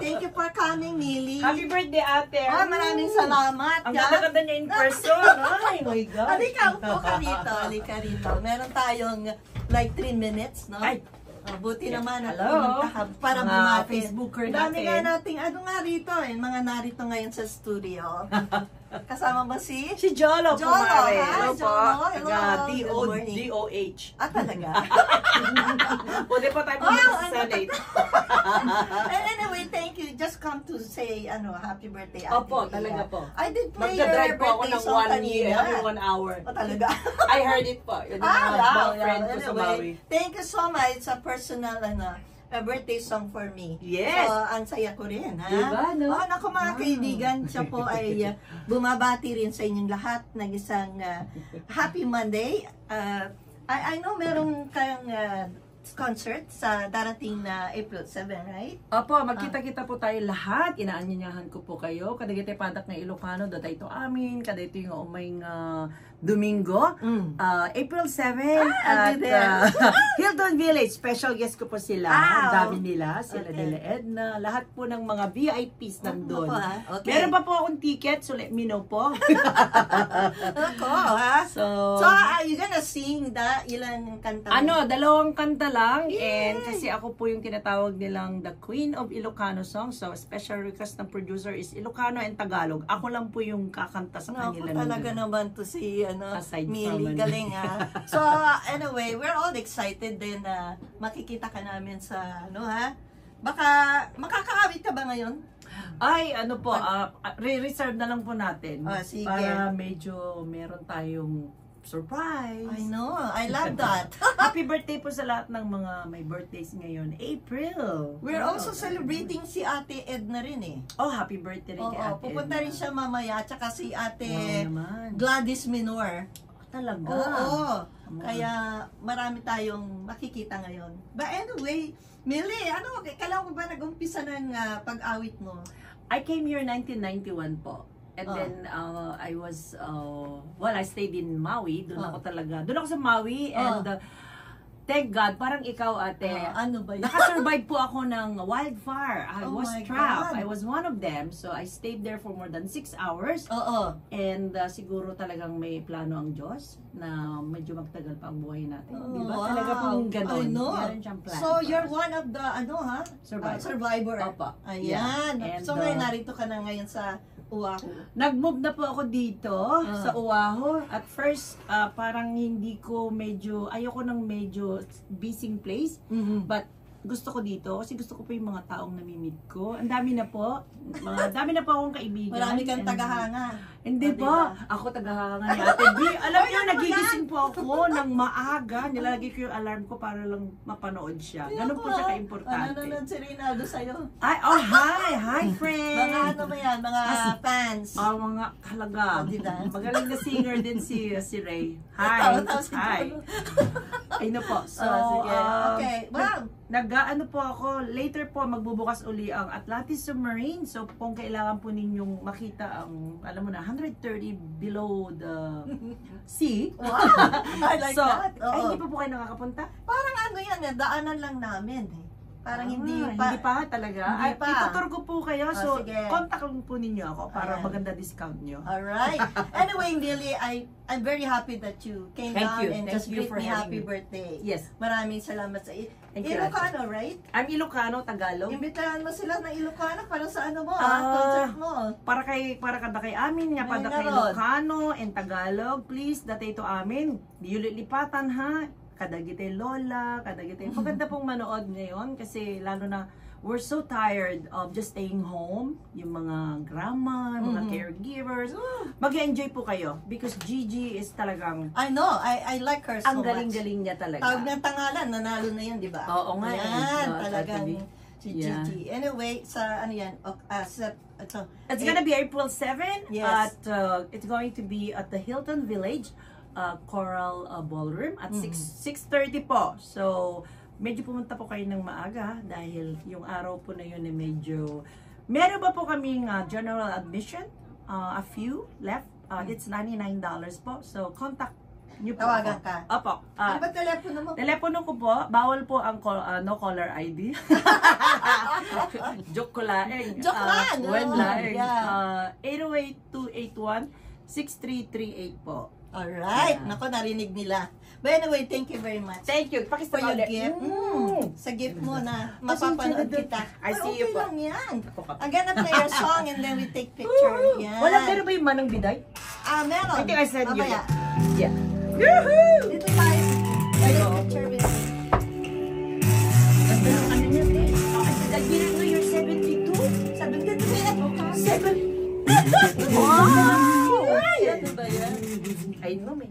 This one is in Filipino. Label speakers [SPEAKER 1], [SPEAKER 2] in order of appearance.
[SPEAKER 1] Thank you for coming, Millie.
[SPEAKER 2] Happy birthday, ate.
[SPEAKER 1] Maraming salamat.
[SPEAKER 2] Ang ganda-ganda niya in person. Ay, my God.
[SPEAKER 1] Halika, upo ka rito. Halika rito. Meron tayong like 3 minutes, no?
[SPEAKER 2] Ay.
[SPEAKER 1] Buti naman at
[SPEAKER 2] Hello.
[SPEAKER 1] pumunta ka para
[SPEAKER 2] mga
[SPEAKER 1] bumati.
[SPEAKER 2] Facebooker
[SPEAKER 1] Dami nga
[SPEAKER 2] natin.
[SPEAKER 1] nating ano nga rito mga narito ngayon sa studio. Kasama mo si?
[SPEAKER 2] Si Jolo,
[SPEAKER 1] Jolo,
[SPEAKER 2] kumare.
[SPEAKER 1] hi,
[SPEAKER 2] Hello po.
[SPEAKER 1] Jolo. Hello.
[SPEAKER 2] Taga
[SPEAKER 1] Good morning.
[SPEAKER 2] DOH.
[SPEAKER 1] Talaga?
[SPEAKER 2] Pwede po tayo pumunta sa Senate.
[SPEAKER 1] Anyway, thank you. Just come to say happy birthday, Ate
[SPEAKER 2] Opo,
[SPEAKER 1] Mia.
[SPEAKER 2] talaga po.
[SPEAKER 1] I did play your
[SPEAKER 2] Magdadrive po ako
[SPEAKER 1] birthday
[SPEAKER 2] ng
[SPEAKER 1] song
[SPEAKER 2] 1 year,
[SPEAKER 1] kanina.
[SPEAKER 2] 1 hour.
[SPEAKER 1] Talaga?
[SPEAKER 2] I heard it po. Yun yung mga friend ko sa Maui.
[SPEAKER 1] Thank you so much. It's a personal a birthday song for me.
[SPEAKER 2] Yes.
[SPEAKER 1] So, ang saya ko rin, ha?
[SPEAKER 2] Diba, no?
[SPEAKER 1] Naku mga kaibigan, siya po ay bumabati rin sa inyong lahat ng isang Happy Monday. I know meron kayong concert sa darating na April 7, right?
[SPEAKER 2] Opo, magkita-kita po tayo lahat. Inaanyayahan ko po kayo. Kadagiti padak na Ilocano, data ito amin. Kadagito yung umay Domingo. April 7 at Hilton Village. Special guest ko po sila. Ang dami nila. Sila nila Edna. Lahat po ng mga VIPs nandun.
[SPEAKER 1] Okay.
[SPEAKER 2] Meron pa po akong ticket, so let me know po.
[SPEAKER 1] Ako, ha?
[SPEAKER 2] So,
[SPEAKER 1] are you gonna sing ilang kanta?
[SPEAKER 2] dalawang kanta lang. And kasi ako po yung tinatawag nilang the Queen of Ilocano Song. So, special request ng producer is Ilocano and Tagalog. Ako lang po yung kakanta sa kanila.
[SPEAKER 1] Talaga naman to si
[SPEAKER 2] Aside
[SPEAKER 1] Millie,
[SPEAKER 2] from
[SPEAKER 1] galing ha. So anyway, we're all excited din na makikita ka namin sa baka makakaawit ka ba ngayon?
[SPEAKER 2] Ay, po, re-reserve na lang po natin.
[SPEAKER 1] Sige.
[SPEAKER 2] Para medyo meron tayong surprise.
[SPEAKER 1] I know, I love that.
[SPEAKER 2] Happy birthday po sa lahat ng mga may birthdays ngayon. April.
[SPEAKER 1] We're also celebrating si Ate Edna rin
[SPEAKER 2] Oh, happy birthday rin kay Ate
[SPEAKER 1] pupunta
[SPEAKER 2] Edna.
[SPEAKER 1] rin siya mamaya, tsaka si Ate
[SPEAKER 2] naman.
[SPEAKER 1] Gladys Minor.
[SPEAKER 2] Talaga?
[SPEAKER 1] Oo. Kaya marami tayong makikita ngayon. But anyway, Millie, kailan mo ba nag-umpisa ng pag-awit mo?
[SPEAKER 2] I came here 1991 po. And then I was I stayed in Maui. Doon ako sa Maui and thank God, parang ikaw ate.
[SPEAKER 1] Ano ba yun?
[SPEAKER 2] Nakasurvive po ako ng wildfire. I was trapped.
[SPEAKER 1] God.
[SPEAKER 2] I was one of them. So I stayed there for more than 6 hours. And siguro talagang may plano ang Diyos na medyo magtagal pa ang buhay natin. Diba? Talaga pong gano'n.
[SPEAKER 1] I know.
[SPEAKER 2] Meron siyang plan.
[SPEAKER 1] So you're one of the survivor.
[SPEAKER 2] Opo.
[SPEAKER 1] Ayan.
[SPEAKER 2] Yeah.
[SPEAKER 1] So ngayon narito ka na ngayon sa Oahu.
[SPEAKER 2] Nag-move na po ako dito sa Oahu. At first, parang hindi ko ayoko ng medyo busy place. But gusto ko dito kasi gusto ko po yung mga taong namimit ko. Ang dami na po. Dami na po akong kaibigan.
[SPEAKER 1] Marami kang tagahanga.
[SPEAKER 2] Hindi po. Ako tagahanga ni Ate B. Alam niyo, nagigising po ako ng maaga. Nilalagay ko yung alarm ko para lang mapanood siya. Ganun po siya ka-importante.
[SPEAKER 1] Nanonood si Rinaldo sa'yo.
[SPEAKER 2] Ay, hi! Hi, friend!
[SPEAKER 1] Mga mga fans.
[SPEAKER 2] Mga halaga. Magaling na singer din si Ray. Hi! Hi! Ay na po. So,
[SPEAKER 1] okay. Wow!
[SPEAKER 2] po ako, later po magbubukas uli ang Atlantis Submarine. So kung kailangan po ninyong makita ang, alam mo na, 130 below the sea.
[SPEAKER 1] Wow! I like that.
[SPEAKER 2] Ay, hindi pa po kayo nakakapunta?
[SPEAKER 1] Parang daanan lang namin Parang hindi
[SPEAKER 2] pa talaga.
[SPEAKER 1] Hindi pa.
[SPEAKER 2] Itutur ko po kayo. So,
[SPEAKER 1] sige.
[SPEAKER 2] contact lang po ninyo ako para maganda discount nyo.
[SPEAKER 1] Alright. Anyway, Millie, I'm very happy that you came down and just greet me happy birthday.
[SPEAKER 2] Yes.
[SPEAKER 1] Maraming salamat sa Ilocano, right?
[SPEAKER 2] I'm Ilocano, Tagalog.
[SPEAKER 1] Imbitahan mo sila ng Ilocano para sa concert mo.
[SPEAKER 2] Para kada kay amin, nga pada kay Ilocano and Tagalog, please, datay to amin. Di lipatan ha. Kadagitay lola, kadagitay. Maganda pong manood ngayon kasi lalo na we're so tired of just staying home. Yung mga grandma, mga caregivers. Mag-enjoy po kayo because Gigi is talagang
[SPEAKER 1] I know, I like her so much.
[SPEAKER 2] Ang galing-galing niya talaga.
[SPEAKER 1] Tawag ng tangalan, nanalo na yan, di ba?
[SPEAKER 2] Oo nga.
[SPEAKER 1] Yan, talagang si Gigi. Anyway, sa
[SPEAKER 2] it's gonna be April 7
[SPEAKER 1] Yes.
[SPEAKER 2] at it's going to be at the Hilton Village Coral Ballroom at 6:30 po. So, medyo pumunta po kayo ng maaga dahil yung araw po na yun ay medyo... Meron ba po kaming general admission? A few left. It's $99 po. So, contact Niyo po
[SPEAKER 1] Tawagan
[SPEAKER 2] ako.
[SPEAKER 1] ka.
[SPEAKER 2] Opo.
[SPEAKER 1] Ano ba telepono mo?
[SPEAKER 2] Telepono ko po, bawal po ang no caller ID. Joke ko laeng.
[SPEAKER 1] Joke lang,
[SPEAKER 2] When
[SPEAKER 1] oh,
[SPEAKER 2] laeng.
[SPEAKER 1] yeah.
[SPEAKER 2] 808-281-6338 po.
[SPEAKER 1] Alright.
[SPEAKER 2] Yeah.
[SPEAKER 1] Nako, narinig nila. But anyway, thank you very much.
[SPEAKER 2] Thank you.
[SPEAKER 1] For
[SPEAKER 2] Pakista
[SPEAKER 1] your
[SPEAKER 2] ulit.
[SPEAKER 1] gift. Sa gift mo na
[SPEAKER 2] Pasensya
[SPEAKER 1] mapapanood
[SPEAKER 2] na doon.
[SPEAKER 1] kita.
[SPEAKER 2] I see you
[SPEAKER 1] okay
[SPEAKER 2] po.
[SPEAKER 1] lang yan.
[SPEAKER 2] Ako pa.
[SPEAKER 1] I'm gonna play your song and then we take picture. Yan.
[SPEAKER 2] Wala, pero ba yung manang biday?
[SPEAKER 1] Meron.
[SPEAKER 2] I think I sent you.
[SPEAKER 1] Mamaya.
[SPEAKER 2] Yeah. Yoo-hoo!
[SPEAKER 1] Dito tayo. Take
[SPEAKER 2] oo.
[SPEAKER 1] picture with me.
[SPEAKER 2] Ganda ng ano niya, eh. I didn't know you're 72.
[SPEAKER 1] 73.
[SPEAKER 2] 7.
[SPEAKER 1] Wow! Ay, ano ba yan?
[SPEAKER 2] I know, man.